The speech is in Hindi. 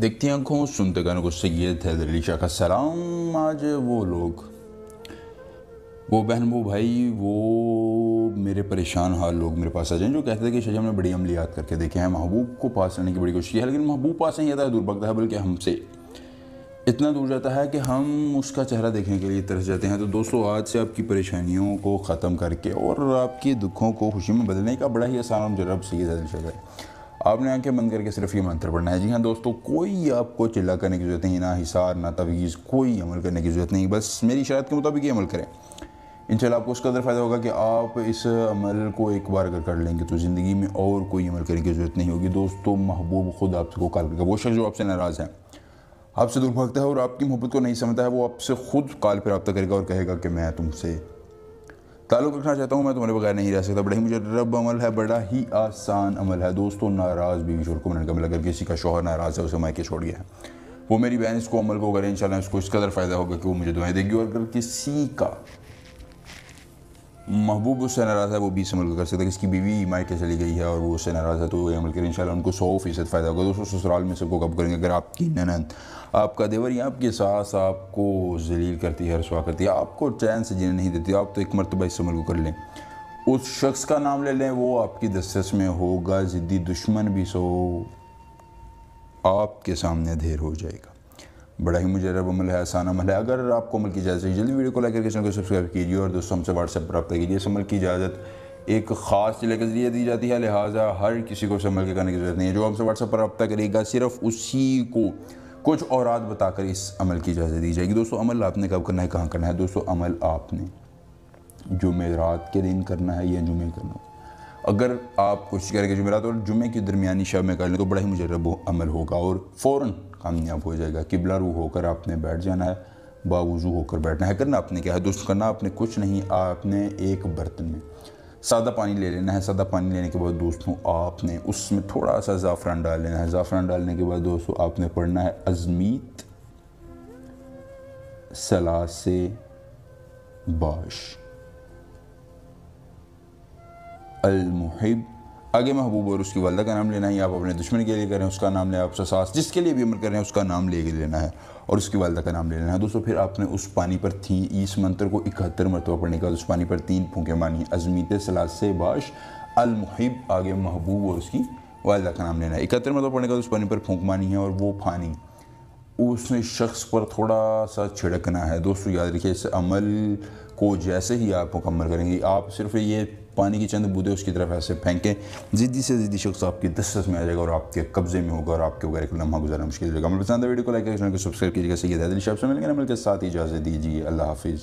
देखती आंखों सुनते कानों को सैयद हैदर अली शाह का सलाम। आज वो लोग, वो बहन, वो भाई, वो मेरे परेशान हाल लोग मेरे पास आ जाएं जो कहते थे कि शाह हमने बड़ी अमलियात करके देखे हैं, महबूब को पास करने की बड़ी कोशिश की है, लेकिन महबूब पास नहीं आता है, दूर भगता है, बल्कि हमसे इतना दूर जाता है कि हम उसका चेहरा देखने के लिए तरस जाते हैं। तो दोस्तों, आज से आपकी परेशानियों को ख़त्म करके और आपके दुखों को खुशी में बदलने का बड़ा ही आसान और मुजर्रब सैयद हैदर अली शाह है। आपने आंखें बंद करके सिर्फ ये मंत्र पढ़ना है। जी हाँ दोस्तों, कोई आपको चिल्ला करने की ज़रूरत नहीं, ना हिसार, ना तवीज़, कोई अमल करने की ज़रूरत नहीं। बस मेरी शर्त के मुताबिक ये अमल करें। इंशाल्लाह आपको उस कदर फ़ायदा होगा कि आप इस अमल को एक बार अगर कर लेंगे तो ज़िंदगी में और कोई अमल करने की ज़रूरत नहीं होगी। दोस्तों, महबूब खुद आपको कॉल करेगा। वो शख्स जो आपसे नाराज़ है, आपसे दूर भागता है और आपकी मोहब्बत को नहीं समझता है, वो आपसे खुद कॉल पर रब्ता करेगा और कहेगा कि मैं तुमसे ताल्लुक़ रखना चाहता हूँ, मैं तुम्हारे बगैर नहीं रह सकता। बड़ा ही मुजर्रब अमल है, बड़ा ही आसान अमल है। दोस्तों, नाराज़ बीवी शोहर को मनाने का अमल, अगर किसी का शौहर नाराज़ है, उसे मायके छोड़ गया है, वो मेरी बहन इसको अमल को करें, इंशाल्लाह इसको इस कदर फ़ायदा होगा कि वो मुझे दुआएं देगी। और अगर किसी का महबूब उससे नाराज़ है, वो भी इस अमल को कर सकता है। किसकी बीवी मायके चली गई है और वो उससे नाराज़ है, तो वो अमल करें, इंशाल्लाह उनको 100% फ़ायदा होगा। दोस्तों, ससुराल में सबको कब करेंगे? अगर आपकी ननद, आपका देवर या आपकी सास आपको ज़लील करती है, रसवा करती है, आपको चैन से जीने नहीं देती, आप तो एक मरतबा इस अमल को कर लें, उस शख्स का नाम ले लें, वो आपकी दस्तरस में होगा, ज़िद्दी दुश्मन भी सो आपके सामने ढेर हो जाएगा। बड़ा ही मुजर्रब अमल है, आसान अमल है। अगर आपको अमल की इजाज़त है, जल्दी वीडियो को लाइक करके चैनल को सब्सक्राइब कीजिए और दोस्तों हमसे व्हाट्सएप पर रब्ता कीजिए। इस अमल की इजाज़त एक ख़ास जिले के ज़रिए दी जाती है, लिहाजा हर किसी को इस अमल के करने की ज़रूरत नहीं है। जो हमसे व्हाट्सएप पर रब्ता करेगा, सिर्फ उसी को कुछ औरात बताकर इस अमल की इजाज़त दी जाएगी। दोस्तों, अमल आपने कब करना है, कहाँ करना है? दोस्तों, अमल आपने जुमेरात के दिन करना है या जुमे करना है। अगर आप कोशिश करेंगे जुमेरात और जुमे की दरमियानी शब में कर लें तो बड़ा ही मुजर्रब अमल होगा और फ़ौरन कामयाब हो जाएगा। किबला रू होकर आपने बैठ जाना है, बावुज़ू होकर बैठना है। करना आपने क्या है दोस्तों? करना आपने कुछ नहीं, आपने एक बर्तन में सादा पानी ले लेना है। सादा पानी लेने के बाद दोस्तों, आपने उसमें थोड़ा सा ज़ाफ़रान डाल लेना है। ज़ाफ़रान डालने के बाद दोस्तों, आपने पढ़ना है अज़मीत सलासे बाश अल-मुहिब। आगे महबूब और उसकी वालदा का नाम लेना है, या आप अपने दुश्मन के लिए करें उसका नाम लें, आप सास जिसके लिए भी अमल कर रहे हैं उसका नाम ले लेना है और उसकी वालदा का नाम ले लेना है। दोस्तों, फिर आपने उस पानी पर इस मंत्र को 71 मरतबा पढ़ने के बाद उस पानी पर 3 फूंके मारनी। अज़मीत सलासे बाश अल-मुहिब, आगे महबूब और उसकी वालदा का नाम लेना है। 71 मरतबा पढ़ने के बाद उस पानी पर फूंक मारनी है और वो पानी उस शख्स पर थोड़ा सा छिड़कना है। दोस्तों, याद रखिए, इस अमल को जैसे ही आप मुकम्मल करेंगे, आप सिर्फ ये पानी की चंद बूंदें उसकी तरफ ऐसे फेंकें, ज़िद्दी से ज़िद्दी शख्स आपकी दस्तरस में आ जाएगा और आपके कब्जे में होगा और आपके बगैर एक लम्हा गुजारना मुश्किल हो जाएगा। अमल पसंद है वीडियो को लाइक करें, चैनल को सब्सक्राइब कीजिएगा। सैयद हैदर अली शाह से मिलेंगे, अमल के साथ इजाज़त दीजिए। अल्लाह हाफिज़।